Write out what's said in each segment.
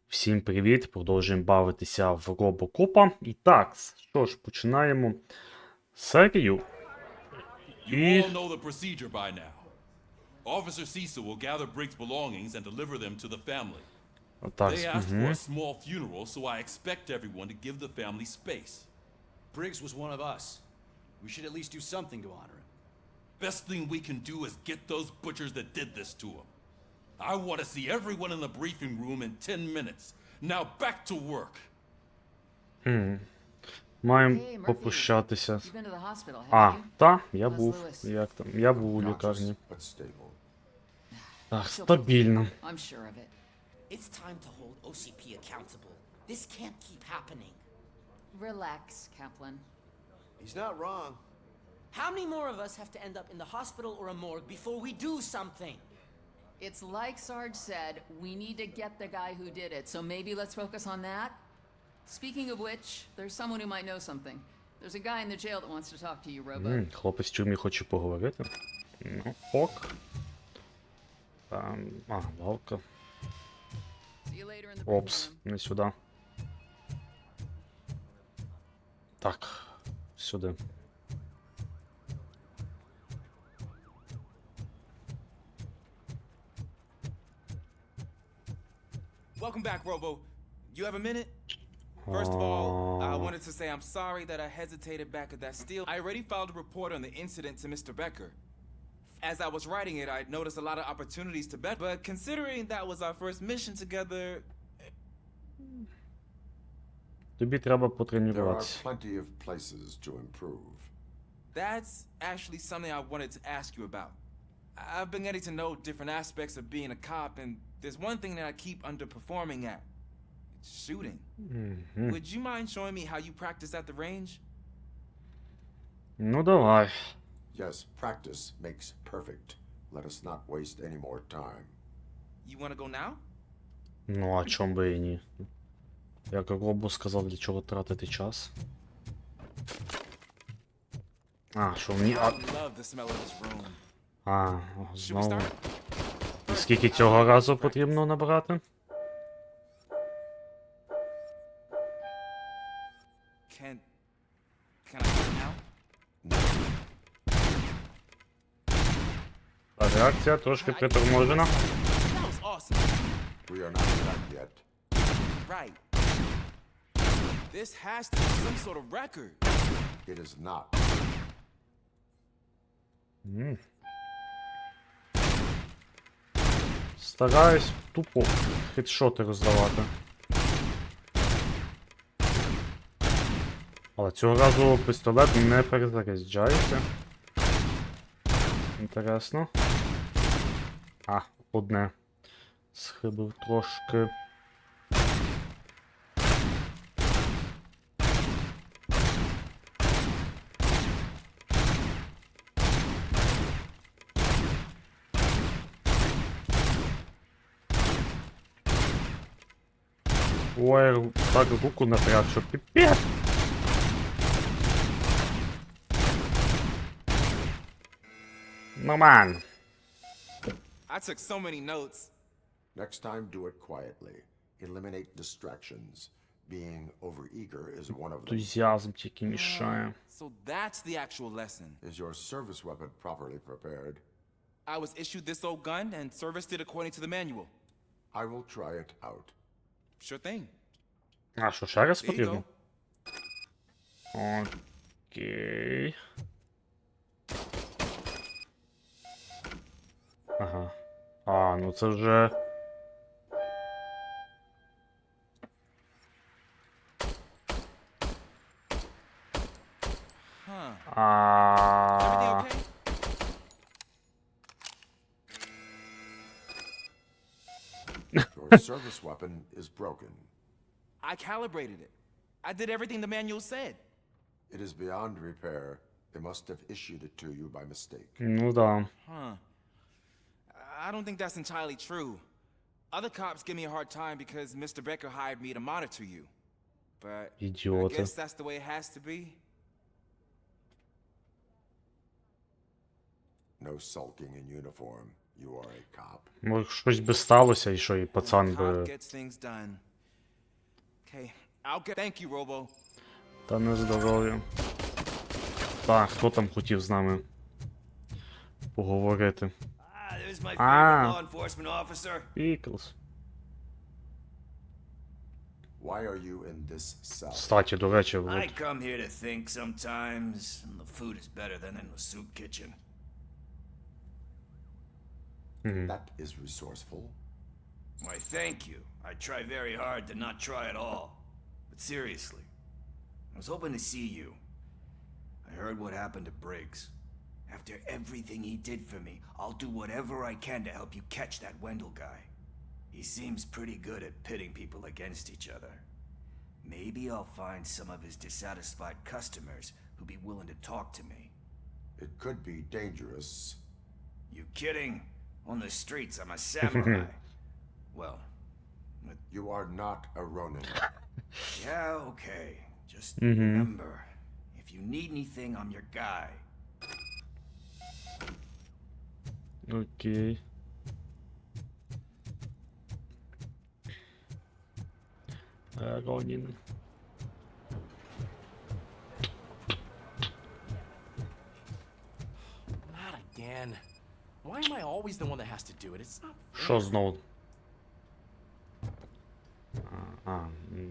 Всім привіт! Продовжуємо бавитися в Robocop. І так, що ж, починаємо серію. І... Officer Cecil will gather Briggs' belongings and deliver them to the family. Так, They asked for a small funeral, so I expect everyone to give the family space. Briggs was one of us. We should at least do something to honor him. Best thing we can do is get those butchers that did this to him. I want to see everyone in the briefing room in 10 minutes. Now back to work. Маємо попрощатися. А, та, я був. Як там? Я був у лікарні. Так, стабільно. It's time to hold OCP accountable. This can't keep happening. Relax, Kaplan. He's not wrong. How many more of us have to end up in the hospital or a morgue before we do something? It's like Sarge said, we need to get the guy who did it, so maybe let's focus on that? Speaking of which, there's someone who might know something. There's a guy in the jail that wants to talk to you, Robo. Хлопець в тюрмі хоче поговорити. Ну, ок. Валка. Опс, не сюди. Так, сюди. Welcome back, Robo. You have a minute? First of all, I wanted to say I'm sorry that I hesitated back at that steal. I already filed a report on the incident to Mr. Becker. As I was writing it, I noticed a lot of opportunities to bet, but considering that was our first mission together... Тобі треба There are потренуватися. plenty of places to improve. That's actually something I wanted to ask you about. I've been getting to know different aspects of being a cop, and there's one thing that I keep underperforming at. It's shooting. Would you mind showing me how you practice at the range? Ну, давай. Yes, practice makes perfect. Let us not waste any more time. You want to go now? Ну, а чом би і ні? Як Робо сказав, для чого тратити час. А, що мені... I love the smell of this room. Знову. І скільки цього разу потрібно набрати? Can I do it now? А реакція трошки приторможена. That was awesome. We are not done yet. Right. This has to be some sort of record. It is not. Стараюсь тупо хедшоти роздавати. Але цього разу пістолет не перезаряджається. Інтересно. Одне. Схибив трошки. Ой, так руку напряг, що піпець. Нормально. I took so many notes. Next time, do it quietly. Eliminate distractions. Being overeager is one of them. Ентузіазм тільки мішає. So that's the actual lesson. Is your service weapon properly prepared? I was issued this old gun and serviced it according to the manual. I will try it out. Sure thing. А, що, ще раз There you потрібно? go. Окей. Ага. Ну це вже... Huh. Everything okay? Your service weapon is broken. I calibrated it. I did everything the manual said. It is beyond repair. They must have issued it to you by mistake. Ну да. Huh. I don't think that's entirely true. Other cops give me a hard time because Mr. Becker hired me to monitor you. But Idioти. I guess that's the way it has to be. No sulking in uniform. You are a cop. Може щось би сталося і що, і пацан Cop би... gets things done. Okay, I'll get. Thank you, Robo. Та не здоров'я. Так, хто там хотів з нами поговорити? There's my Ah. favorite law enforcement officer. Піклс. Why are you in this cell? Кстати, до речі, I от. come here to think sometimes, and the food is better than in the soup kitchen. That is resourceful. Why, thank you. I try very hard to not try at all. But seriously, I was hoping to see you. I heard what happened to Briggs. After everything he did for me, I'll do whatever I can to help you catch that Wendell guy. He seems pretty good at pitting people against each other. Maybe I'll find some of his dissatisfied customers who'd be willing to talk to me. It could be dangerous. You kidding? On the streets, I'm a samurai. Well, You are not a Ronin. yeah, okay. Just remember, if you need anything, I'm your guy. Окей. Ронін. Not again. Why am I always the one that has to do it? It's not fair. Що знову?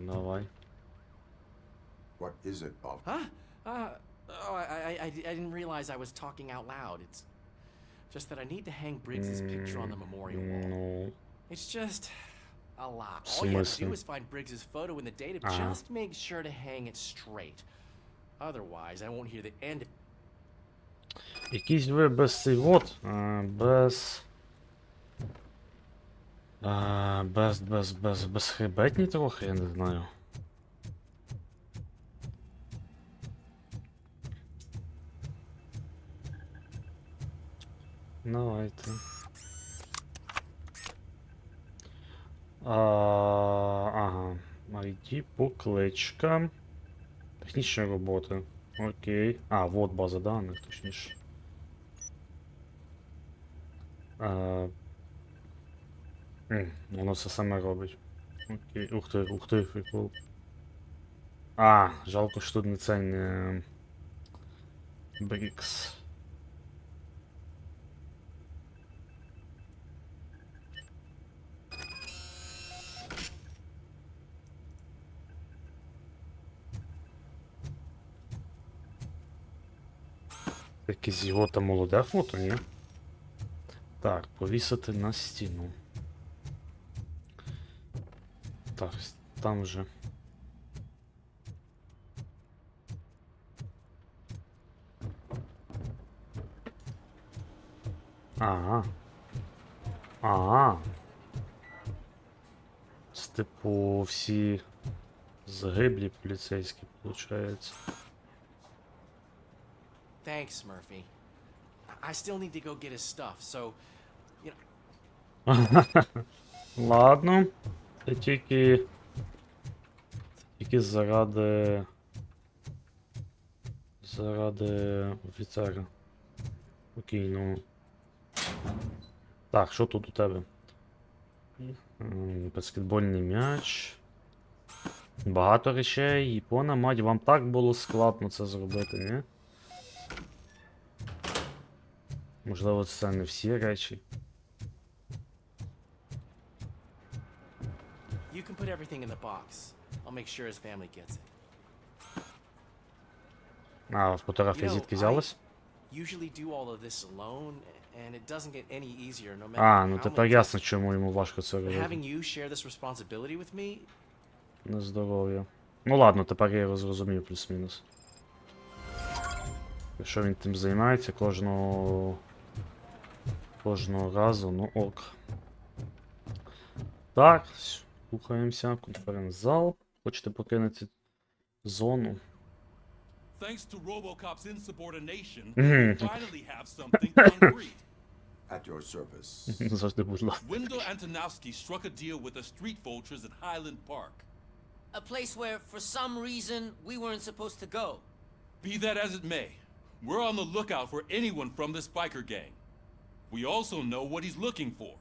Давай. What is it, Bob? Huh? Oh, I didn't realize I was talking out loud. It's just that I need to hang Briggs's picture on the memorial wall. Ну, It's just a lot. All you have to do смысле? is find Briggs's photo in the data. Just make sure to hang it straight. Otherwise, I won't hear the end. якийсь ви без цей вот, безхребетні трохи, я не знаю. Давайте. Ага. ID, покличка. Технічні роботи. Окей. Вот база даних, точніше. Воно все саме робить. Окей. Ух ти, прикол. Жалко, що тут не цей не... Брікс. Якесь його там молоде фото, ні? Так, повісити на стіну. Так, там же. Це, типу, всі загиблі поліцейські, виходить. Thanks, Murphy. I still need to go get his stuff, so, you know. Ладно. Це тільки заради офіцера. Окей, ну. Так, що тут у тебе? Баскетбольний м'яч. Багато речей. Япона, мать, вам так було складно це зробити, ні? Можливо, це не всі речі. You can put everything in the box. I'll make sure his family gets it. Фотографія звідки взялась? Usually do all of this alone, and it doesn't get any easier no matter Ну how тепер much. ясно, чому йому важко це But робити. having you share this responsibility with me, На здоров'я. Ну ладно, тепер я його зрозумів плюс-мінус. Якщо він тим займається кожного разу, ну ок. Так, рухаємося. Конференц-зал. Хочете покинути зону? Thanks to Robocop's insubordination, we finally have something concrete. At your service. Завжди, будь ласка. Wendell Antonowski struck a deal with the street vultures at Highland Park. A place where, for some reason, we weren't supposed to go. Be that as it may, we're on the lookout for anyone from this biker gang. We also know what he's looking for.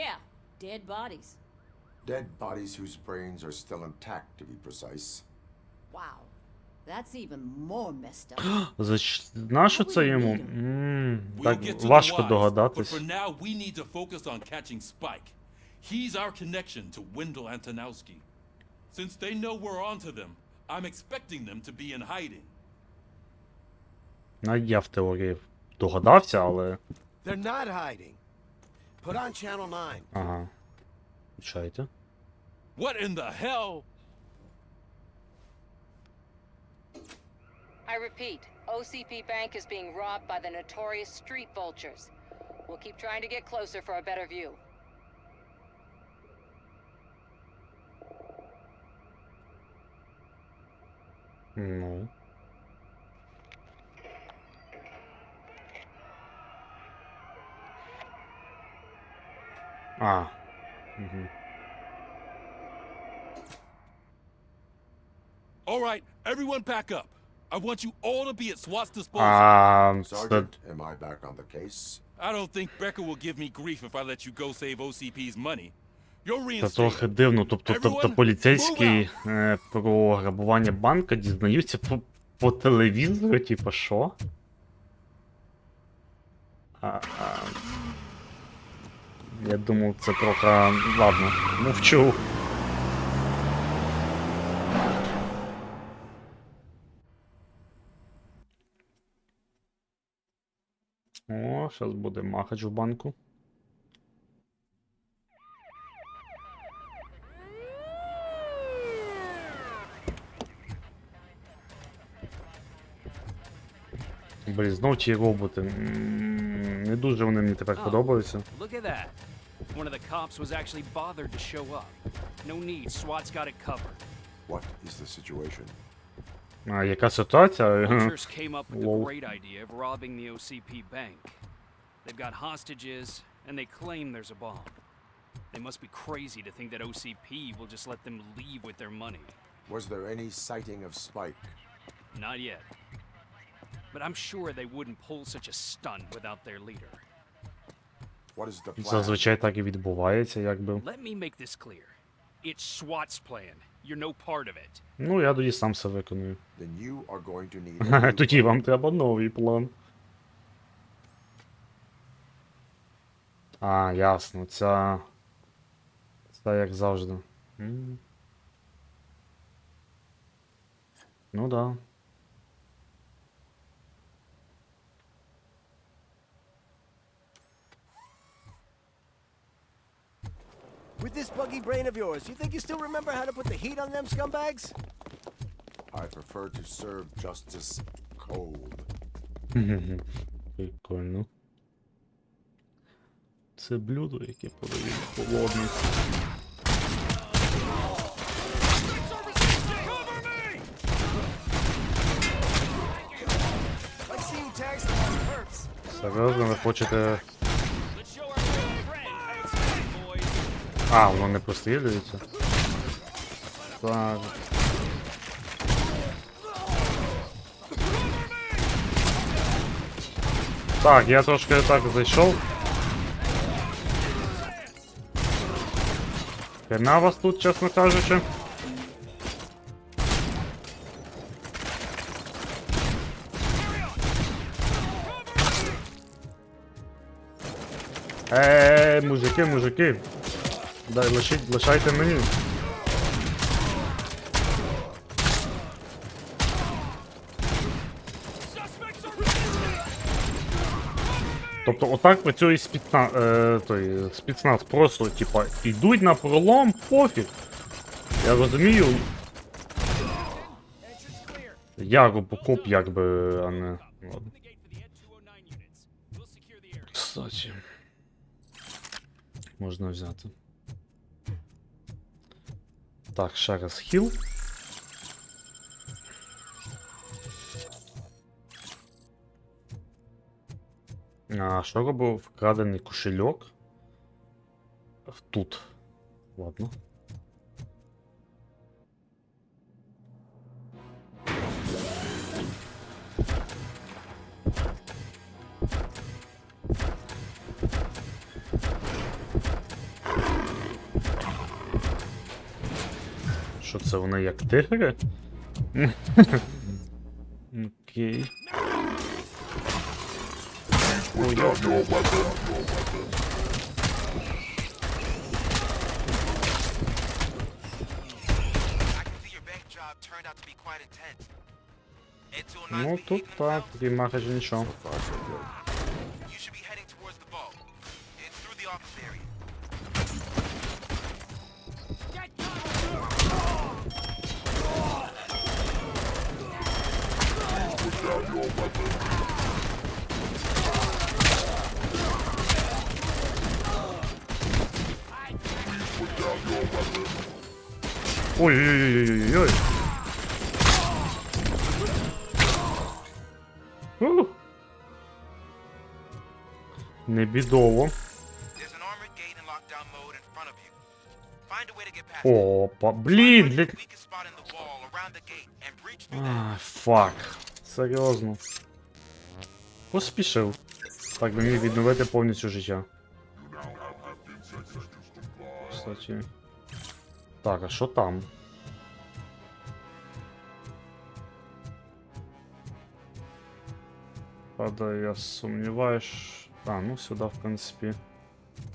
Yeah, dead bodies. Dead bodies whose brains are still intact, to be precise. Wow. That's even more messed up. Нащо це йому? We'll Так get to the важко whys, but догадатись. for now we need to focus on catching Spike. He's our connection to Wendell Antonowski. Since they know we're onto them, I'm expecting them to be in hiding. Я в теорії догадався, але... They're not hiding. Put on channel 9. Ага. Включайте. What in the hell? I repeat, OCP Bank is being robbed by the notorious street vultures. We'll keep trying to get closer for a better view. Ну. А. Угу. All right, everyone pack up. I want you all to be at SWAT's disposal. Це... Sergeant, am I back on the case? I don't think Becker will give me grief if I let you go save OCP's money. You're Це трохи reinstated. дивно, тобто поліцейські про грабування банка дізнаються по телевізору, типу, що? Я думав, це трохи... Ладно, мовчу. О, зараз буде махач в банку. Блін, знов ті роботи. Не дуже вони мені тепер подобаються. Look at that. One of the cops was actually bothered to show up. No need, SWAT's got it covered. What is the situation? А яка ситуація? Vultures came up with the Lol. great idea of robbing the OCP bank. They've got hostages, and they claim there's a bomb. They must be crazy to think that OCP will just let them leave with their money. Was there any sighting of Spike? Not yet. But I'm sure they wouldn't pull such a stunt without their leader. What is the plan? Зазвичай так і відбувається, якби. Let me make this clear. It's SWAT's plan. You're no part of it. Ну, я тоді сам все виконую. Then you are going to need a new Тоді вам треба новий план. А, ясно, це як завжди. Ну да. With this buggy brain of yours, you think you still remember how to put the heat on them scumbags? I prefer to serve justice cold. Прикольно. Це блюдо, яке подають холодне. Серйозно, ви хочете... А, воно не прострілюється? Так. Так, я трошки так зайшов. Хрена вас тут, чесно кажучи. Мужики. Дай, лишайте мені. Тобто отак працює спецназ. Просто, типа, йдуть на пролом, пофіг. Я розумію. Я Robocop, якби, а не... Ладно. Кстати. Можна взяти. Так, ще раз хіл. А що робив вкрадений кошельок? Тут. Ладно. Що це, вони як тигри? Окей. Ой, ну тут так, прямо майже нічого. Ой-ой-ой-ой-ой-ой. Небідово. Опа, блін, для... А, фак. Серйозно. Поспішив. Так би міг відновити повністю життя. Кстати. Так, а що там? Правда, я сумніваюсь. А, ну сюди, в принципі.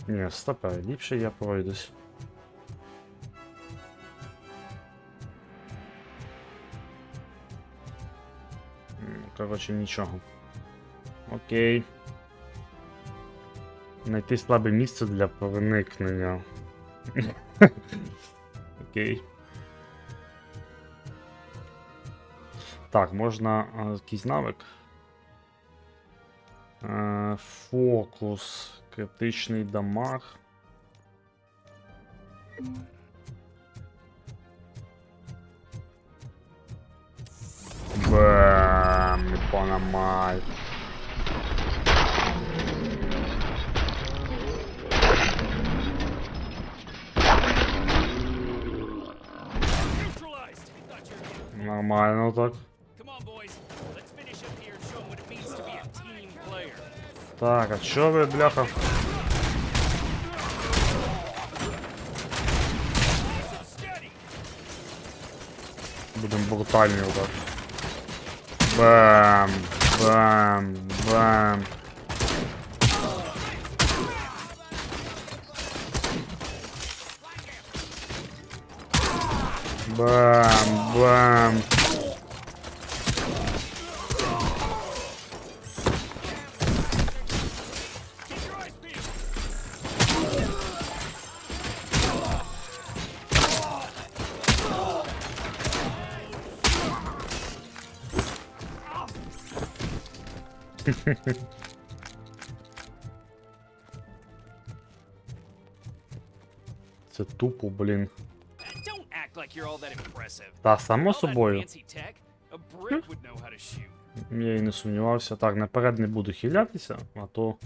Ні, стопе, ліпше я пройдусь. Коротше, нічого. Окей. Найти слабе місце для проникнення. Окей. Так, можна якийсь навик. Фокус. Критичний дамаг. Бэм, не понимаю. Нормально так. Так, а чё вы, бляха? Будем брутальнее вот так. Бэм, бэм, бэм. Бэм, бэм. Це тупо, блін. Та, само собою. Я і не сумнівався. Так, наперед не буду хилятися, а то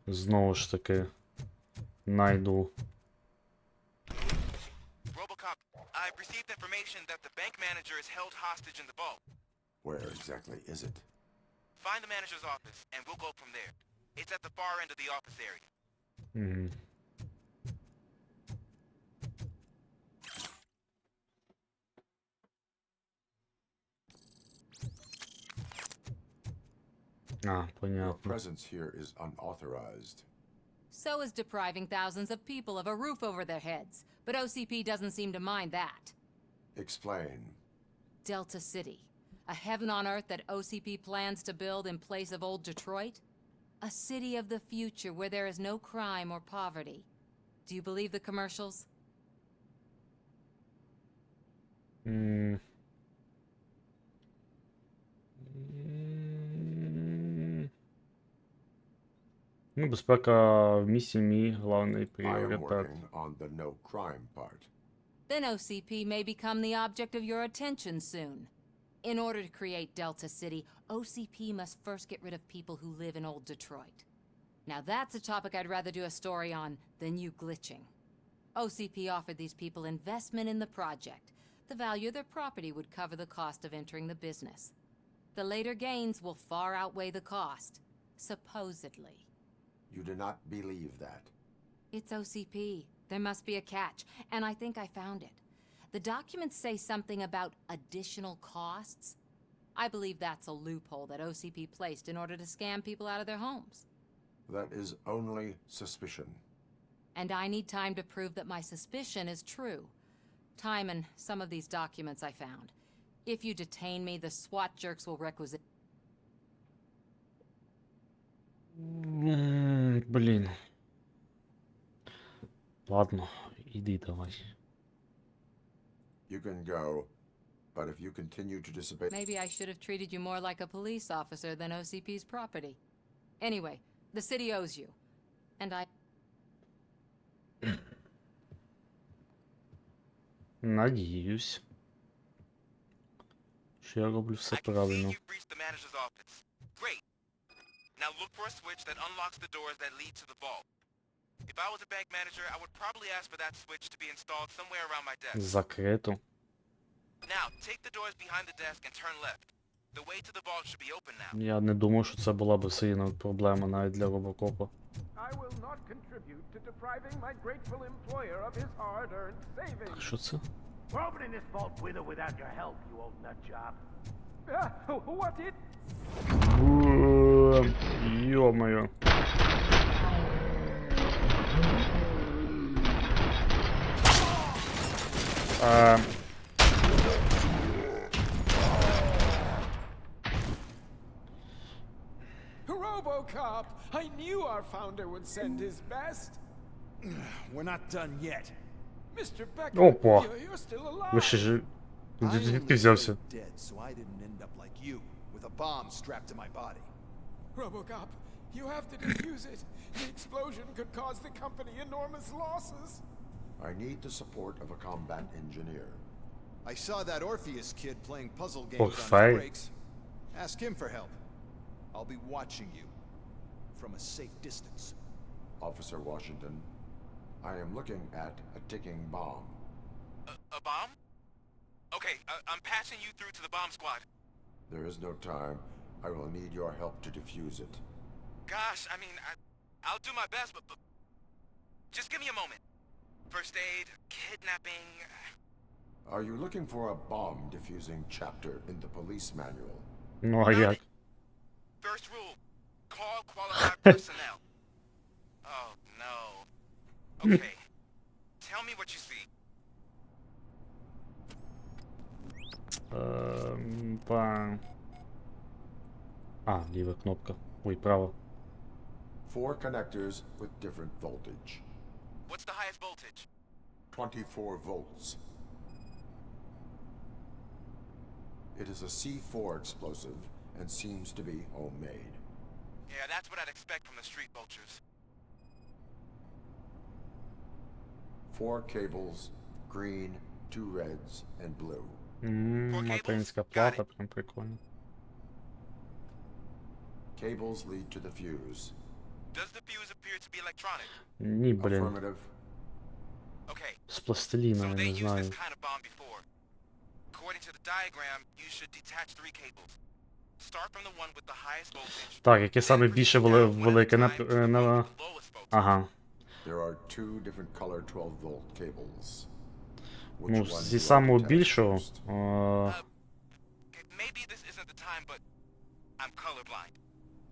знову ж таки найду. Robocop, I've received information that the bank manager is held hostage in the vault. Where exactly is it? Find the manager's office, and we'll go from there. It's at the far end of the office area. Mm. Your Понятно. presence here is unauthorized. So is depriving thousands of people of a roof over their heads. But OCP doesn't seem to mind that. Explain. Delta City. A heaven on earth that OCP plans to build in place of old Detroit? A city of the future where there is no crime or poverty. Do you believe the commercials? Ну, безпека в місті мій головний I am пріоритет. working on the no crime part. Then OCP may become the object of your attention soon. In order to create Delta City, OCP must first get rid of people who live in old Detroit. Now that's a topic I'd rather do a story on than you glitching. OCP offered these people investment in the project. The value of their property would cover the cost of entering the business. The later gains will far outweigh the cost, supposedly. You do not believe that. It's OCP. There must be a catch, and I think I found it. The documents say something about additional costs. I believe that's a loophole that OCP placed in order to scam people out of their homes. That is only suspicion. And I need time to prove that my suspicion is true. Time and some of these documents I found. If you detain me, the SWAT jerks will requisite... Блін. Ладно, іди давай. You can go, but if you continue to disobey... Maybe I should have treated you more like a police officer than OCP's property. Anyway, the city owes you. And I... Надіюсь, що я роблю все правильно. Great. Now look for a switch that unlocks the doors that lead to the vault. If I was a bank manager, I would probably ask for that switch to be installed somewhere around my desk. Закрито. Now, take the doors behind the desk and turn left. The way to the vault should be open now. Я не думав, що це була б сильна проблема навіть для Робокопа. I will not contribute to depriving my grateful employer of his hard-earned savings. Що це? We're opening this vault with or without your help, you old nut job. What it? Ё-моё. Robocop! I knew our founder would send his best. We're not done yet. Mr. Becker, Опа. you're still alive. Ви ще ж... Звідки взявся? Dead, so I didn't end up like you, with a bomb strapped to my body. Robocop, you have to defuse it. The explosion could cause the company enormous losses. I need the support of a combat engineer. I saw that Orpheus kid playing puzzle games on Perfect. his breaks. Ask him for help. I'll be watching you from a safe distance. Officer Washington, I am looking at a ticking bomb. A bomb? Okay, I'm passing you through to the bomb squad. There is no time. I will need your help to defuse it. Gosh, I mean, I'll do my best, but just give me a moment. First aid, kidnapping... Are you looking for a bomb defusing chapter in the police manual? Ну а як? First rule, call qualified personnel. Oh, no. Okay, tell me what you see. Ліва кнопка. Ой, права. 4 connectors with different voltage. What's the highest voltage? 24 volts. It is a C4 explosive and seems to be homemade. Yeah, that's what I'd expect from the street vultures. 4 cables, green, 2 reds, and blue. Материнська плата, прям прикольно. Cables lead to the fuse. Does the fuse appear to be electronic? Ні, блін. Affirmative. Okay. З пластиліна, So я they не used знаю. this kind of bomb before. According to the diagram, you should detach 3 cables. Start from the one with the highest voltage. Так, яке саме більше велике на... Ага. There are 2 different color 12-volt cables. Ну, зі самого більшого... Maybe this isn't the time, but I'm colorblind.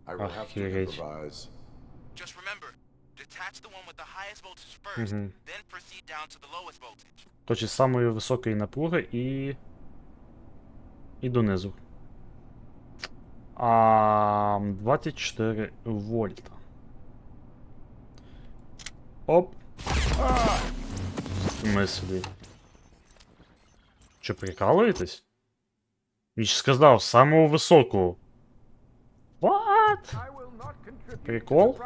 I will have to improvise. Just remember, detach the one with the highest voltage first, then proceed down to the lowest voltage. Точно, з самої високої напруги і донизу. 24 вольта. Оп. Ми сюди. Що, прикалуєтесь? Він ж сказав, самого високого. What? Прикол?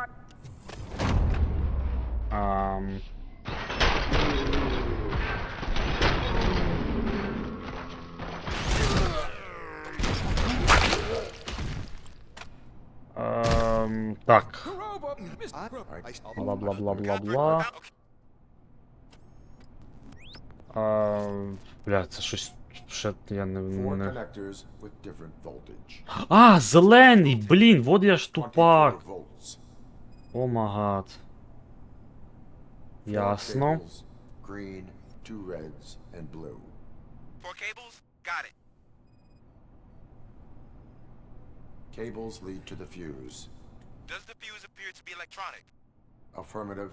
Так. Бла-бла-бла-бла-бла. Бля, це щось... Ще я не... Зелений! Блін, вот я ж тупак! О магад. Ясно. Cables, green, 2 reds, and blue. 4 cables? Got it. Cables lead to the fuse. Does the fuse appear to be electronic? Affirmative.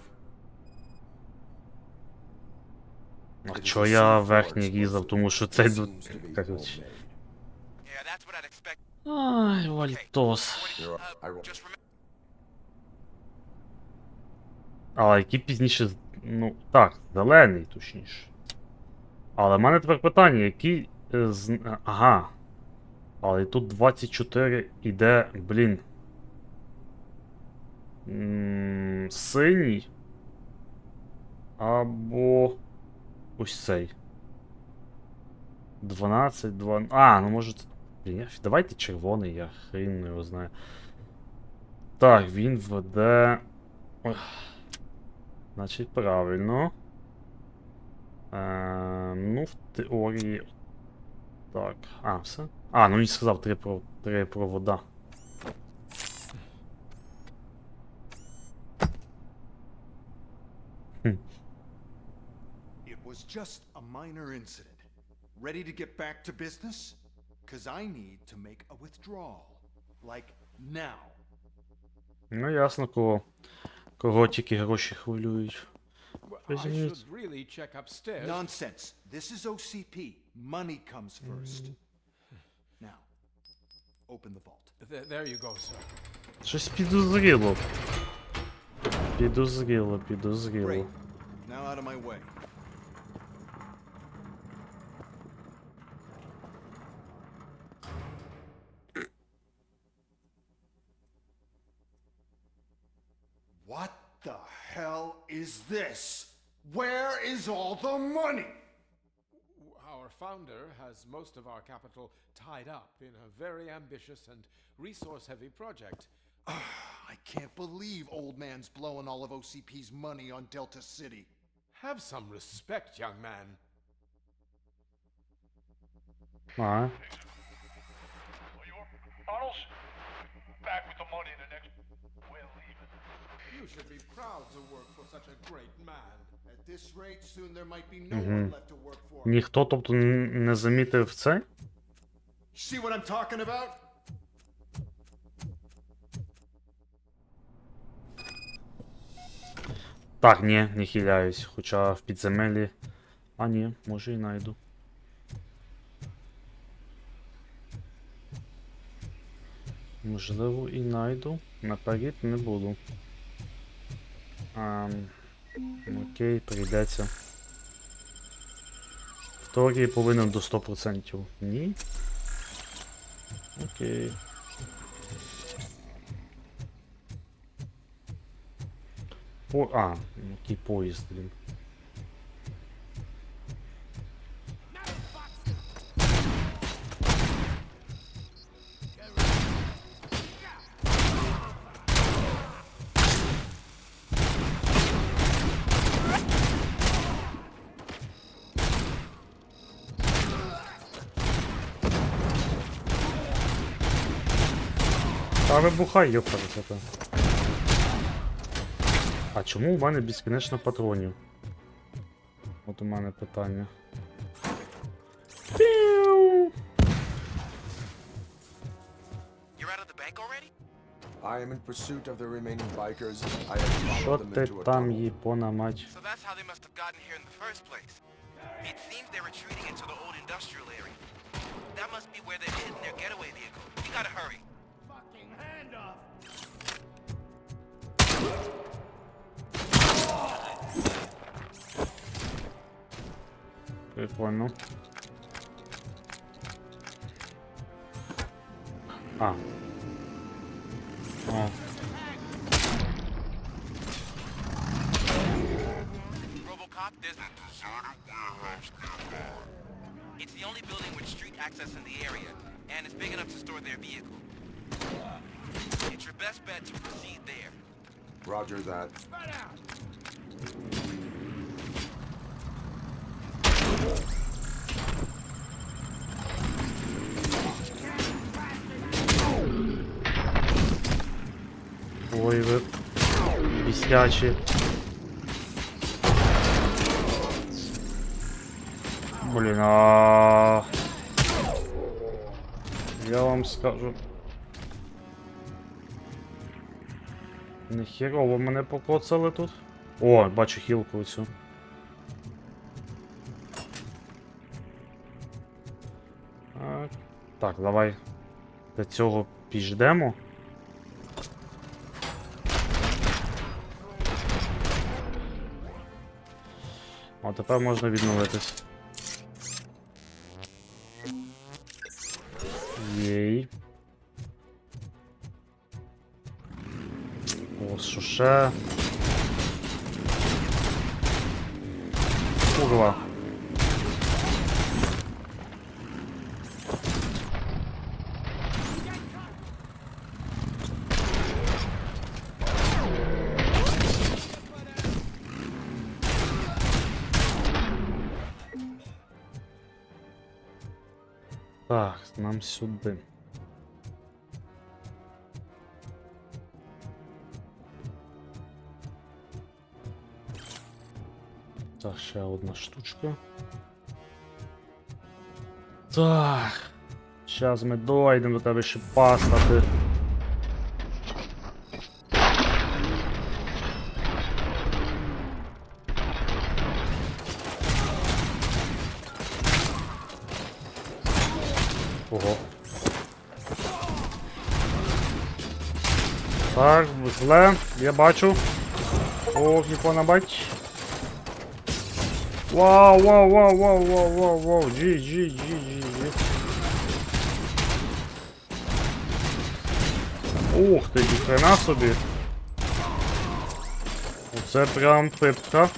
А чого я верхній різав? Тому що це... Короче. Yeah, that's what I'd expect. Ай, вальтос. Just remember. А які пізніше... Ну, так, зелений, точніше. Але в мене тепер питання, який... Ага. Але тут 24 іде, блін. Синій. Або... Ось цей. 12, 2... А, ну може... Блін, давайте червоний, я хрін його знаю. Так, він веде... Ох. Значить, правильно. Ну, в теорії... Так, а, все? А, ну він сказав 3 провода. It was just a minor incident. Ready to get back to business? Cause I need to make a withdrawal. Like now. Ну, ясно, кого тільки гроші хвилюють. I should really check upstairs. Nonsense. This is OCP. Money comes first. Now, open the vault. There you go, sir. Щось підозріло. Підозріло. Great. Now out of my way. What the hell is this? Where is all the money? Our founder has most of our capital tied up in a very ambitious and resource-heavy project. I can't believe old man's blowing all of OCP's money on Delta City. Have some respect, young man. А. Tunnels? Back with the money in the next... We're leaving. You should be proud to work for such a great man. At this rate, soon there might be no one left to work for. Ніхто, тобто, не замітив це? See what I'm talking about? Так, ні, не хиляюсь. Хоча в підземелі... А, ні, може і найду. Можливо, і найду. Наперед не буду. Окей, прийдеться. В теорії повинен до 100%. Ні? Окей. Який поїзд, блін. Та вибухай, йопарасота. А чому у мене безкінечно патронів? От у мене питання. Піу! I am in pursuit of the remaining bikers. I have followed Що them ти into a там tunnel. їпона мать? So that's how they must have gotten here in the first place. It seems they're retreating into the old industrial area. That must be where they're hidden their getaway vehicle. We gotta hurry. Fucking hand off! Прикольно. А. О. Robocop, there's a deserted warehouse down there. It's the only building with street access in the area, and it's big enough to store their vehicle. It's your best bet to proceed there. Roger that. Ой, ви бісячі. Блін, я вам скажу. Нехірово мене покоцали тут. О, бачу хілку оцю. Так, давай до цього підждемо. О, тепер можна відновитись. Єй. О, що ще? Курва. Так, нам сюди. Так, ще одна штучка. Так. Зараз ми дойдемо до тебе ще пастати. Ого. Так, зле, я бачу. Ох, нікого не бач. Вау, вау, вау, вау, вау, вау, вау, джі. Ух ти, ніхрена собі. Оце прям пипка.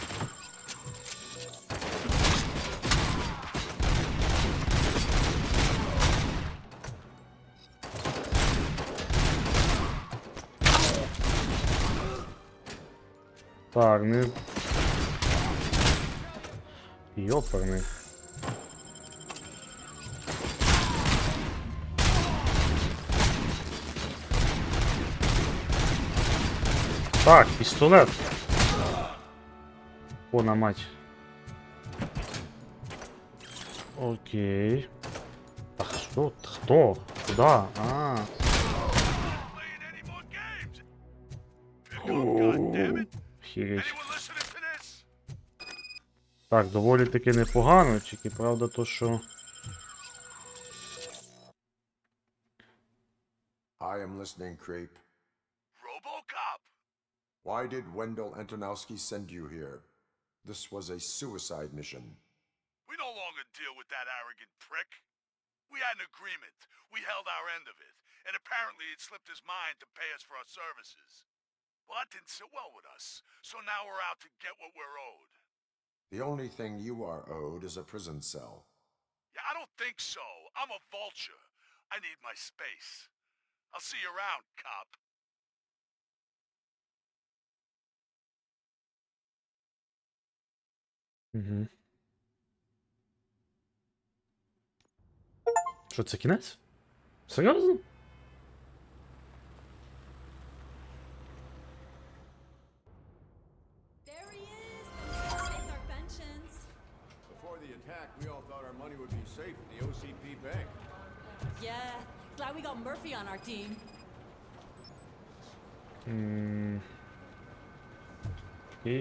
Так, не... Йоперний. Так, пістолет. Пона мать. Окей. Так, що? Хто? Куда? А. Хіреч. Так, доволі таки непогано, тільки правда то, що... I am listening, creep. Robocop! Why did Wendell Antonowski send you here? This was a suicide mission. We no longer deal with that arrogant prick. We had an agreement. We held our end of it. And apparently it slipped his mind to pay us for our services. Well, that didn't sit well with us. So now we're out to get what we're owed. The only thing you are owed is a prison cell. Yeah, I don't think so. I'm a vulture. I need my space. I'll see you around, cop. Угу. Що, це кінець? Серйозно? Before the attack, we all thought our money would be safe in the OCP bank. Yeah, glad we got Murphy on our team. Okay.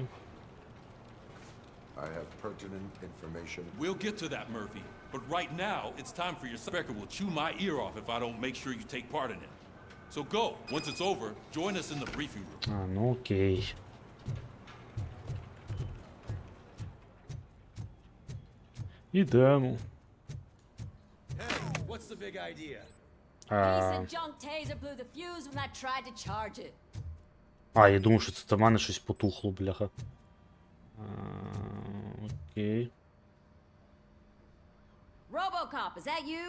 I have pertinent information. We'll get to that, Murphy. But right now, it's time for your Becker will chew my ear off if I don't make sure you take part in it. So go. Once it's over, join us in the briefing room. А, ну окей. Ідемо. What's the big idea? Recent junk taser blew the fuse when I tried to charge it. А, я думав, що це в мене щось потухло, бляха. Окей. Robocop, is that you?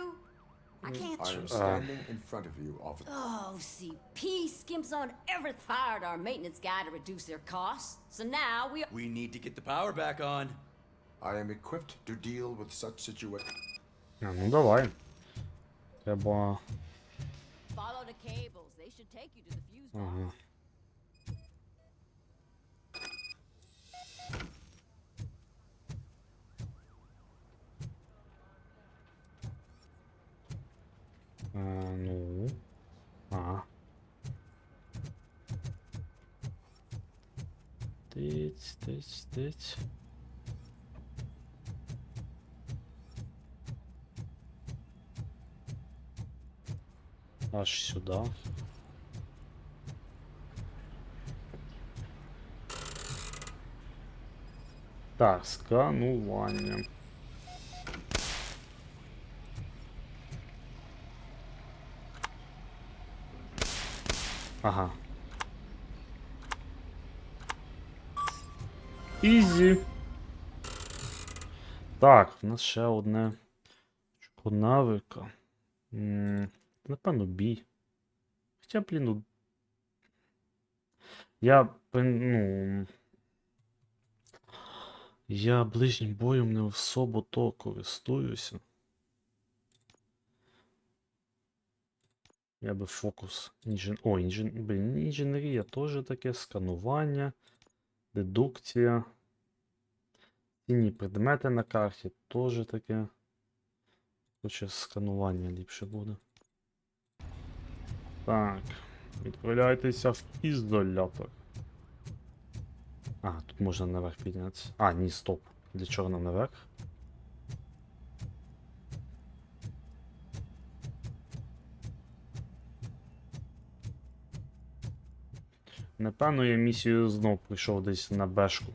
I can't. I am standing in front of you, officer. Oh, CP skimps on every fired our maintenance guy to reduce their costs. So now We need to get the power back on. I am equipped to deal with such situations. А, ну давай. Треба... follow the cables. They should take you to the fuse box. Ага. тиць. Аж сюди. Так, сканування. Ага. Ізі. Так, в нас ще одне навика. Напевно, бій. Хоча, блін, ну... Я ближнім боєм не особо то користуюся. Я би фокус. Інженерія теж таке, сканування, дедукція. Цінні предмети на карті теж таке. Хоча сканування ліпше буде. Так, відправляйтеся в ізолятор. А, тут можна наверх піднятися. А, ні, стоп. Для чого нам наверх? Напевно, я місію знов прийшов десь на бешку.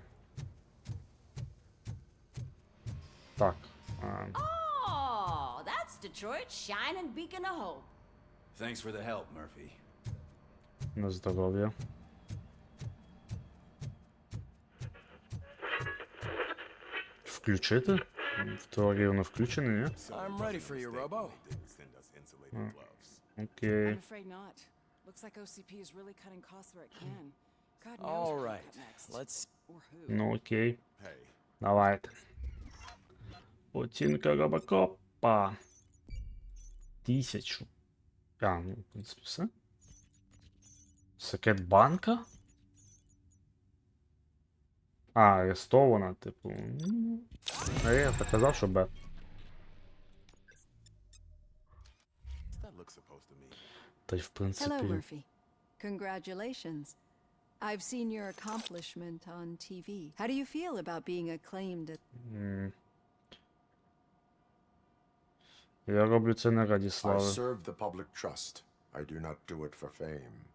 Так. Oh, that's Detroit's shining beacon of hope. Thanks for the help, Murphy. На здоров'я. Включити? В теорії воно включене, ні? I'm ready for you, Robo. Окей. I'm afraid not. Looks like OCP is really cutting costs where it can. God knows All what right, next. let's... Or who. Ну окей. Давайте. Оцінка Робокопа. 1000. А, ну, в принципі, все. Секрет банка? А, арестована, типу. А я так казав, що Б. Та й в Hello, принципі. Murphy. Congratulations. I've seen your accomplishment on TV. How do you feel about being acclaimed at... Я роблю це не раді I слави. serve the public trust. I do not do it for fame.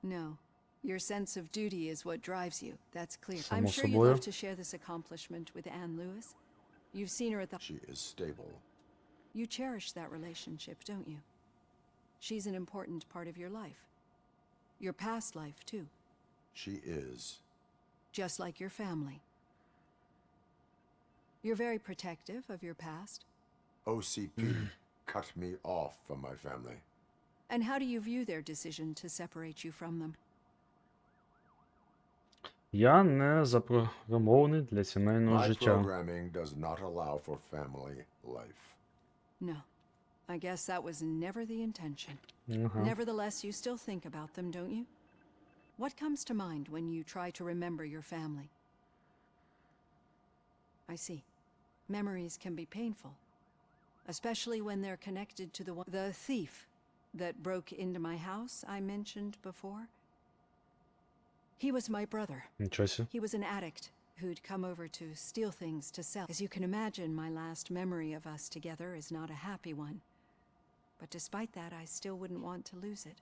No. Your sense of duty is what drives you. That's clear. Само I'm sure you'd собою. love to share this accomplishment with Anne Lewis. You've seen her at the... She is stable. You cherish that relationship, don't you? She's an important part of your life. Your past life, too. She is. Just like your family. You're very protective of your past. OCP cut me off from my family. And how do you view their decision to separate you from them? Я не запрограмований для сімейного My життя. programming does not allow for family life. No. I guess that was never the intention. Ага. Nevertheless, you still think about them, don't you? What comes to mind when you try to remember your family? I see. Memories can be painful, especially when they're connected to the thief that broke into my house I mentioned before. He was my brother. Нічого сі. He was an addict who'd come over to steal things to sell. As you can imagine, my last memory of us together is not a happy one. But despite that, I still wouldn't want to lose it.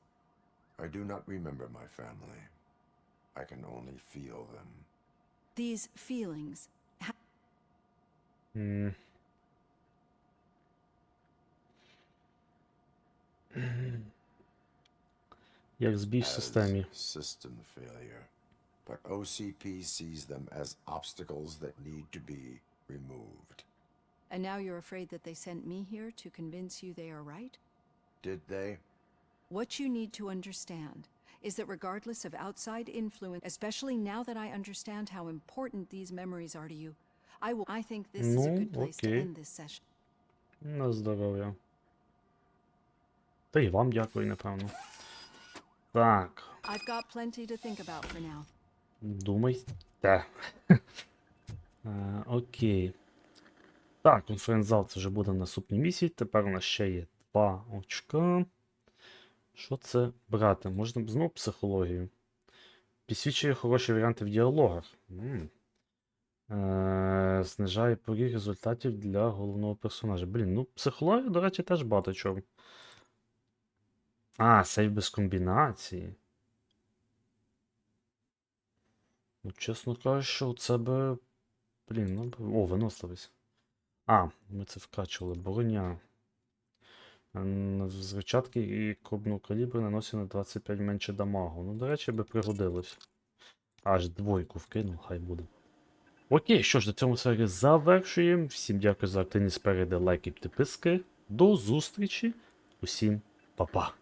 I do not remember my family. I can only feel them. These feelings... Як збій в As системі. system failure. But OCP sees them as obstacles that need to be removed. And now you're afraid that they sent me here to convince you they are right? Did they? What you need to understand is that regardless of outside influence, especially now that I understand how important these memories are to you, I think this is a good place to end this session. На здоров'я. Та й вам дякую, напевно. Так. I've got plenty to think about for now. Думайте. Окей. Так, конференц-зал це вже буде в наступній місії. Тепер у нас ще є 2 очка. Що це брати? Можна б знову психологію. Підсвічує хороші варіанти в діалогах. Знижає поріг результатів для головного персонажа. Блін, ну психологія, до речі, теж багато чого. Сейв без комбінації. Ну, чесно кажучи, у це би... Блін, ну... О, виносливість. Ми це вкачували. Броня. Звичатки і крупного калібру наносить на 25 менше дамагу. Ну, до речі, би пригодилось. Аж двойку вкинув, хай буде. Окей, що ж, на цьому серії завершуємо. Всім дякую за активність, перегляди, лайки, підписки. До зустрічі. Усім па-па.